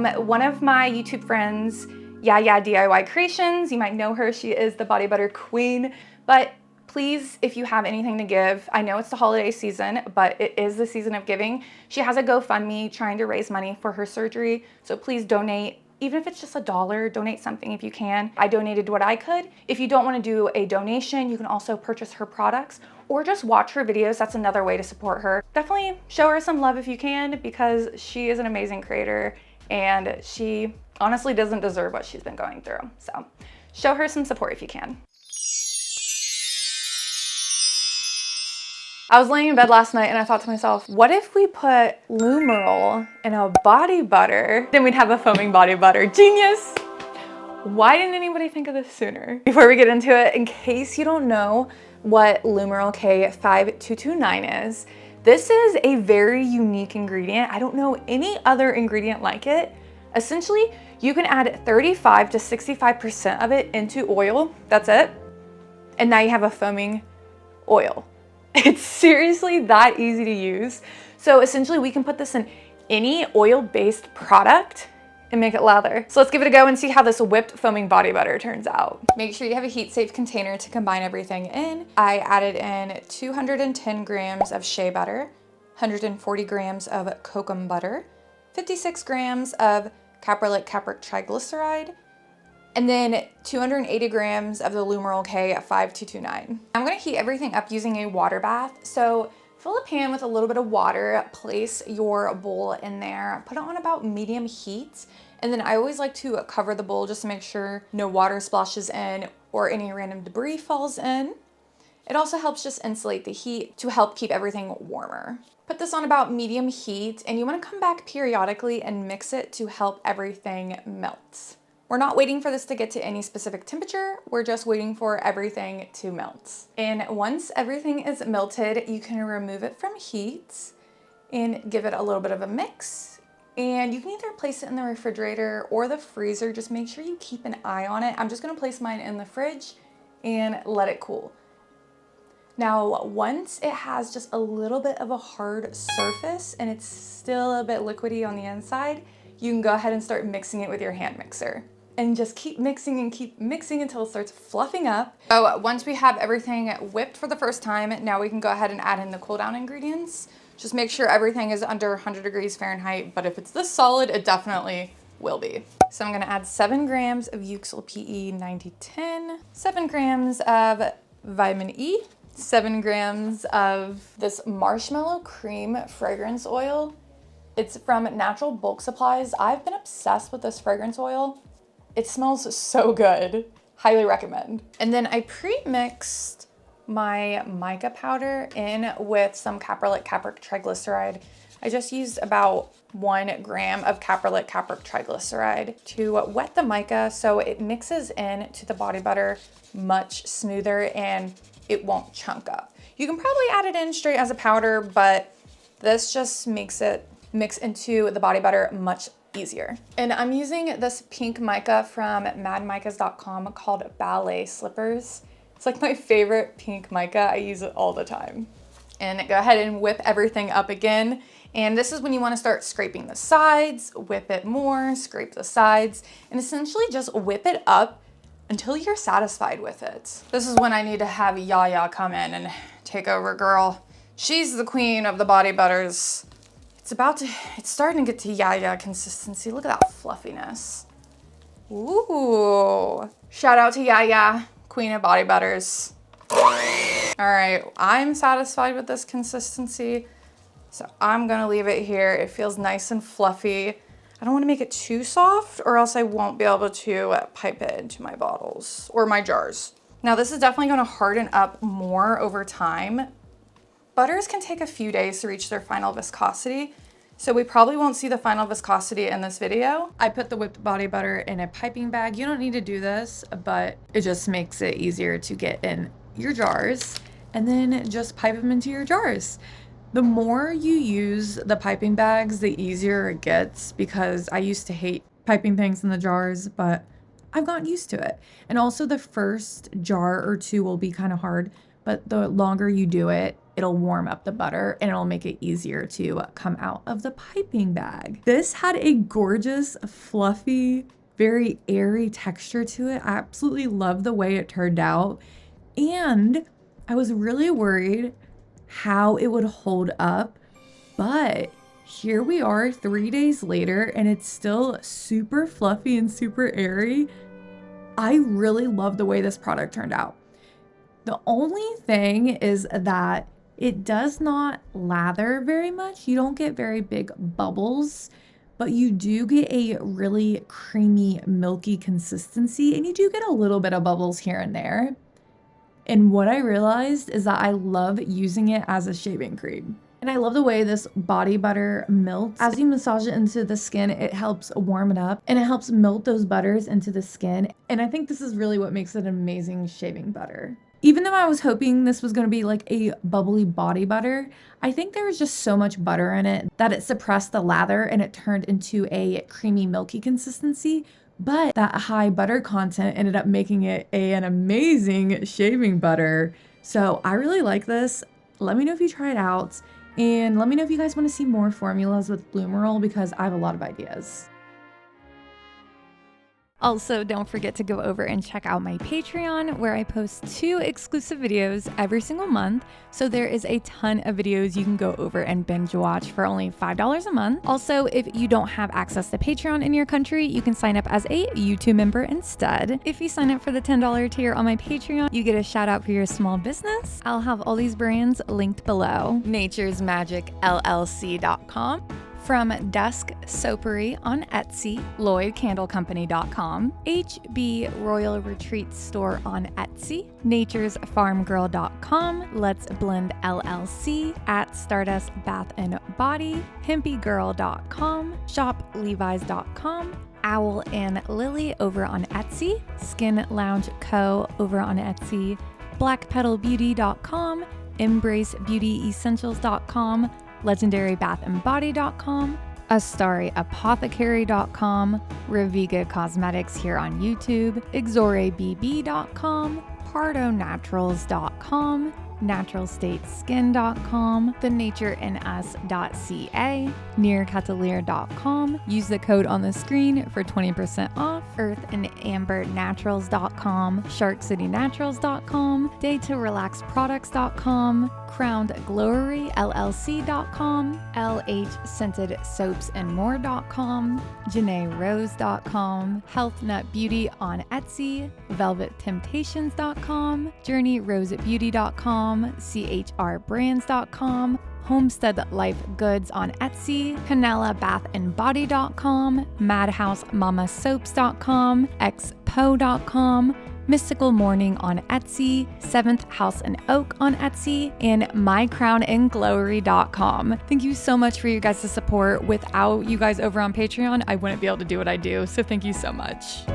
from one of my YouTube friends, Yaya DIY Creations. You might know her. She is the body butter queen. But please, if you have anything to give, I know it's the holiday season, but it is the season of giving. She has a GoFundMe trying to raise money for her surgery. So please donate. Even if it's just $1, donate something if you can. I donated what I could. If you don't want to do a donation, you can also purchase her products or just watch her videos. That's another way to support her. Definitely show her some love if you can, because she is an amazing creator and she honestly doesn't deserve what she's been going through. So show her some support if you can. I was laying in bed last night and I thought to myself, what if we put Lumorol in a body butter? Then we'd have a foaming body butter. Genius! Why didn't anybody think of this sooner? Before we get into it, in case you don't know what Lumorol K 5229 is, this is a very unique ingredient. I don't know any other ingredient like it. Essentially, you can add 35 to 65% of it into oil. That's it. And now you have a foaming oil. It's seriously that easy to use. So essentially we can put this in any oil-based product and make it lather. So let's give it a go and see how this whipped foaming body butter turns out. Make sure you have a heat-safe container to combine everything in. I added in 210 grams of Shea butter, 140 grams of Kokum butter, 56 grams of Caprylic Capric triglyceride, and then 280 grams of the Lumorol K 5229. I'm gonna heat everything up using a water bath. So fill a pan with a little bit of water, place your bowl in there, put it on about medium heat, and then I always like to cover the bowl just to make sure no water splashes in or any random debris falls in. It also helps just insulate the heat to help keep everything warmer. Put this on about medium heat, and you wanna come back periodically and mix it to help everything melt. We're not waiting for this to get to any specific temperature. We're just waiting for everything to melt. And once everything is melted, you can remove it from heat and give it a little bit of a mix. And you can either place it in the refrigerator or the freezer. Just make sure you keep an eye on it. I'm just gonna place mine in the fridge and let it cool. Now, once it has just a little bit of a hard surface and it's still a bit liquidy on the inside, you can go ahead and start mixing it with your hand mixer. And just keep mixing until it starts fluffing up. So once we have everything whipped for the first time, now we can go ahead and add in the cool down ingredients. Just make sure everything is under 100 degrees Fahrenheit, but if it's this solid, it definitely will be. So I'm gonna add 7 grams of Euxyl PE 9010, 7 grams of vitamin E, 7 grams of this marshmallow cream fragrance oil. It's from Natural Bulk Supplies. I've been obsessed with this fragrance oil. It smells so good. Highly recommend. And then I pre-mixed my mica powder in with some Caprylic Capric triglyceride. I just used about 1 gram of Caprylic Capric triglyceride to wet the mica so it mixes in to the body butter much smoother and it won't chunk up. You can probably add it in straight as a powder, but this just makes it mix into the body butter much easier. And I'm using this pink mica from madmicas.com called Ballet Slippers. It's like my favorite pink mica. I use it all the time. And go ahead and whip everything up again. And this is when you want to start scraping the sides, whip it more, scrape the sides, and essentially just whip it up until you're satisfied with it. This is when I need to have Yaya come in and take over, girl. She's the queen of the body butters. It's starting to get to Yaya consistency. Look at that fluffiness. Ooh. Shout out to Yaya, queen of body butters. All right, I'm satisfied with this consistency, so I'm gonna leave it here. It feels nice and fluffy. I don't wanna make it too soft or else I won't be able to pipe it into my bottles or my jars. Now this is definitely gonna harden up more over time. Butters can take a few days to reach their final viscosity, so we probably won't see the final viscosity in this video. I put the whipped body butter in a piping bag. You don't need to do this, but it just makes it easier to get in your jars and then just pipe them into your jars. The more you use the piping bags, the easier it gets, because I used to hate piping things in the jars, but I've gotten used to it. And also the first jar or two will be kind of hard, but the longer you do it, it'll warm up the butter and it'll make it easier to come out of the piping bag. This had a gorgeous, fluffy, very airy texture to it. I absolutely love the way it turned out. And I was really worried how it would hold up, but here we are 3 days later and it's still super fluffy and super airy. I really love the way this product turned out. The only thing is that it does not lather very much. You don't get very big bubbles, but you do get a really creamy, milky consistency, and you do get a little bit of bubbles here and there. And what I realized is that I love using it as a shaving cream. And I love the way this body butter melts. As you massage it into the skin, it helps warm it up and it helps melt those butters into the skin. And I think this is really what makes it an amazing shaving butter. Even though I was hoping this was going to be like a bubbly body butter, I think there was just so much butter in it that it suppressed the lather and it turned into a creamy, milky consistency. But that high butter content ended up making it an amazing shaving butter. So I really like this. Let me know if you try it out. And let me know if you guys want to see more formulas with Lumorol because I have a lot of ideas. Also, don't forget to go over and check out my Patreon where I post 2 exclusive videos every single month. So there is a ton of videos you can go over and binge watch for only $5 a month. Also, if you don't have access to Patreon in your country, you can sign up as a YouTube member instead. If you sign up for the $10 tier on my Patreon, you get a shout out for your small business. I'll have all these brands linked below. naturesmagicllc.com. From Dusk Soapery on Etsy, LloydCandleCompany.com, HB Royal Retreat Store on Etsy, NaturesFarmGirl.com, Let's Blend LLC, at Stardust Bath and Body, HempyGirl.com, ShopLevi's.com, Owl and Lily over on Etsy, Skin Lounge Co. over on Etsy, BlackPetalBeauty.com, EmbraceBeautyEssentials.com, LegendaryBathandBody.com, AstariApothecary.com, Reviga Cosmetics here on YouTube, XoreBB.com, PardoNaturals.com, NaturalStateSkin.com, TheNatureInUs.ca, NearCatalier.com. Use the code on the screen for 20% off. EarthAndAmberNaturals.com, SharkCityNaturals.com, DayToRelaxProducts.com, CrownedGloryLLC.com, LHScentedSoapsAndMore.com, JanaeRose.com, HealthNutBeauty on Etsy, VelvetTemptations.com, JourneyRoseBeauty.com, CHRBrands.com, Homestead Life Goods on Etsy, CanellaBathandBody.com, MadhouseMamaSoaps.com, Expo.com, Mystical Morning on Etsy, 7th House and Oak on Etsy, and MyCrownandGlory.com. Thank you so much for you guys' support. Without you guys over on Patreon, I wouldn't be able to do what I do, so thank you so much.